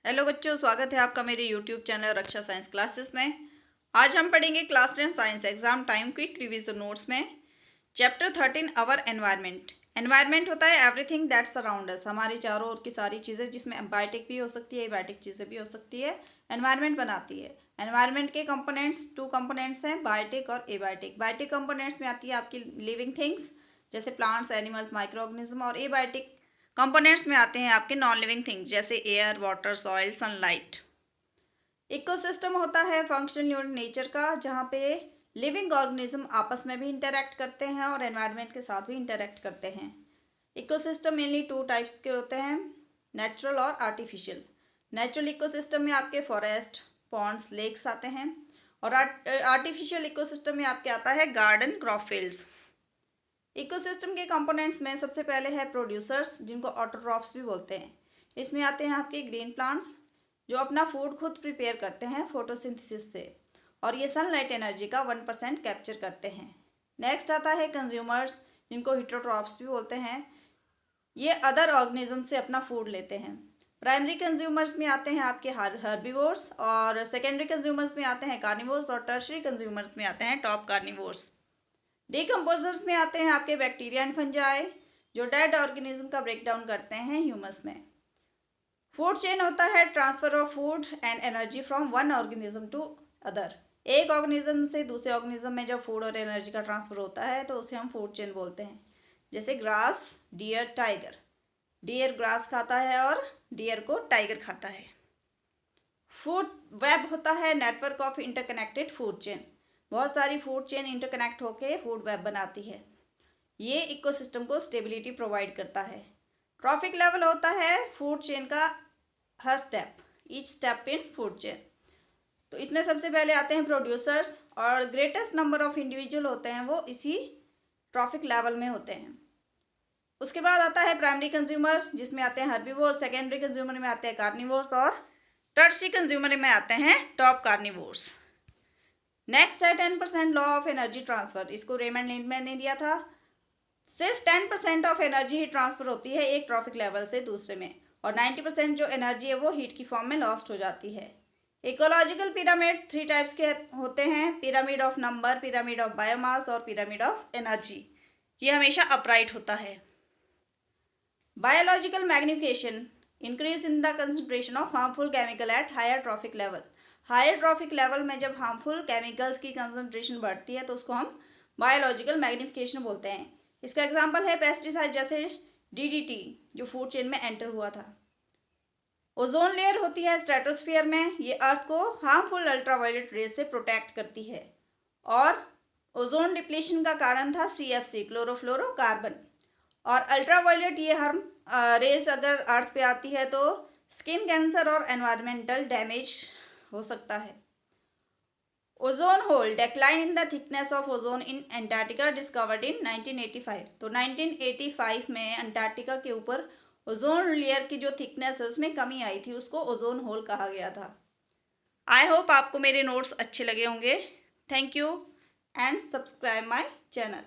Hello बच्चों, स्वागत है आपका मेरे यूट्यूब चैनल रक्षा साइंस क्लासेस में। आज हम पढ़ेंगे class 10 science exam time quick revision notes में चैप्टर 13 अवर एनवायरनमेंट। एनवायरनमेंट होता है एवरीथिंग दैट्स अराउंड अस, हमारी चारों ओर की सारी चीज़ें, जिसमें बायोटिक भी हो सकती है, बायोटिक चीज़ें भी हो सकती है, एनवायरनमेंट बनाती है। एनवायरनमेंट के कंपोनेंट्स, टू कंपोनेंट्स हैं, बायोटिक और एबायोटिक। बायोटिक कंपोनेंट्स में आती है आपकी लिविंग थिंग्स जैसे प्लांट्स, एनिमल्स, माइक्रो ऑर्गेनिज्म, और एबायोटिक कंपोनेंट्स में आते हैं आपके नॉन लिविंग थिंग्स जैसे air, water, soil, sunlight. Ecosystem होता है फंक्शनल यूनिट नेचर का, जहाँ पे लिविंग ऑर्गेनिज्म आपस में भी इंटरैक्ट करते हैं और एनवायरनमेंट के साथ भी इंटरैक्ट करते हैं। इकोसिस्टम मेनली टू टाइप्स के होते हैं, नेचुरल और आर्टिफिशियल। नेचुरल इकोसिस्टम में आपके फॉरेस्ट, पॉन्ड्स, लेक्स आते हैं, और आर्टिफिशियल इकोसिस्टम में आपके आता है गार्डन, क्रॉप फील्ड्स। इकोसिस्टम के कंपोनेंट्स में सबसे पहले है प्रोड्यूसर्स, जिनको ऑटोट्रॉफ्स भी बोलते हैं। इसमें आते हैं आपके ग्रीन प्लांट्स, जो अपना फूड खुद प्रिपेयर करते हैं फोटोसिंथेसिस से, और ये सनलाइट एनर्जी का 1% कैप्चर करते हैं। नेक्स्ट आता है कंज्यूमर्स, जिनको हिटरोट्रॉफ्स भी बोलते हैं। ये अदर ऑर्गेनिज्म से अपना फूड लेते हैं। प्राइमरी कंज्यूमर्स में आते हैं आपके हर्बीवोर्स, और सेकेंडरी कंज्यूमर्स में आते हैं कार्निवोर्स, और टर्शरी कंज्यूमर्स में आते हैं टॉप कार्निवोर्स। डिकम्पोजर्स में आते हैं आपके बैक्टीरिया एंड फंजाई, जो डेड ऑर्गेनिज्म का ब्रेकडाउन करते हैं ह्यूमस में। फूड चेन होता है transfer of food and energy from one organism to other. एक ऑर्गेनिज्म से दूसरे ऑर्गेनिज्म में जब फूड और एनर्जी का ट्रांसफर होता है तो उसे हम फूड चेन बोलते हैं। जैसे grass, deer, tiger. Deer grass खाता है और डियर को टाइगर खाता है। फूड वेब होता है network of interconnected food chain. बहुत सारी फूड चेन इंटरकनेक्ट होकर फूड वेब बनाती है। ये इकोसिस्टम को स्टेबिलिटी प्रोवाइड करता है। ट्रॉफिक लेवल होता है फूड चेन का हर step, each step in food chain. तो इसमें सबसे पहले आते हैं प्रोड्यूसर्स, और ग्रेटेस्ट नंबर ऑफ इंडिविजुअल होते हैं वो इसी ट्रॉफिक लेवल में होते हैं। उसके बाद आता है प्राइमरी कंज्यूमर, जिसमें आते हैं हर्बीवोर्स। सेकेंडरी कंज्यूमर में आते हैं कार्निवोर्स, और टर्शरी कंज्यूमर में आते हैं टॉप कार्निवोर्स। नेक्स्ट है 10% लॉ ऑफ एनर्जी ट्रांसफर। इसको रेमंड लिंडमैन ने दिया था। सिर्फ 10% ऑफ एनर्जी ही ट्रांसफर होती है एक ट्रॉफिक लेवल से दूसरे में, और 90% जो एनर्जी है वो हीट की फॉर्म में लॉस्ट हो जाती है। इकोलॉजिकल पिरामिड 3 टाइप्स के होते हैं, pyramid of number, pyramid of biomass, और पिरामिड ऑफ एनर्जी। ये हमेशा अपराइट होता है। Biological magnification, increase in the concentration of harmful chemical at higher trophic level. Higher trophic level में जब हार्मफुल केमिकल्स की कंसंट्रेशन बढ़ती है तो उसको हम बायोलॉजिकल मैग्निफिकेशन बोलते हैं। इसका एग्जांपल है पेस्टिसाइड जैसे डीडीटी, जो फूड चेन में एंटर हुआ था। ओजोन लेयर होती है स्ट्रेटोस्फीयर में, ये अर्थ को हार्मफुल अल्ट्रावायलेट रेज से प्रोटेक्ट करती है, और ओजोन डिप्लीशन का कारण था CFC, क्लोरोफ्लोरोकार्बन। और अल्ट्रावायलेट ये हार्म रेज अगर अर्थ पे आती है तो स्किन कैंसर और एनवायरमेंटल डैमेज हो सकता है। Ozone hole, decline in the thickness of ozone in Antarctica discovered in 1985। तो 1985 में अंटार्कटिका के ऊपर ओजोन लेयर की जो थिकनेस है उसमें कमी आई थी, उसको ओजोन होल कहा गया था। आई होप आपको मेरे नोट्स अच्छे लगे होंगे। Thank you and subscribe my channel.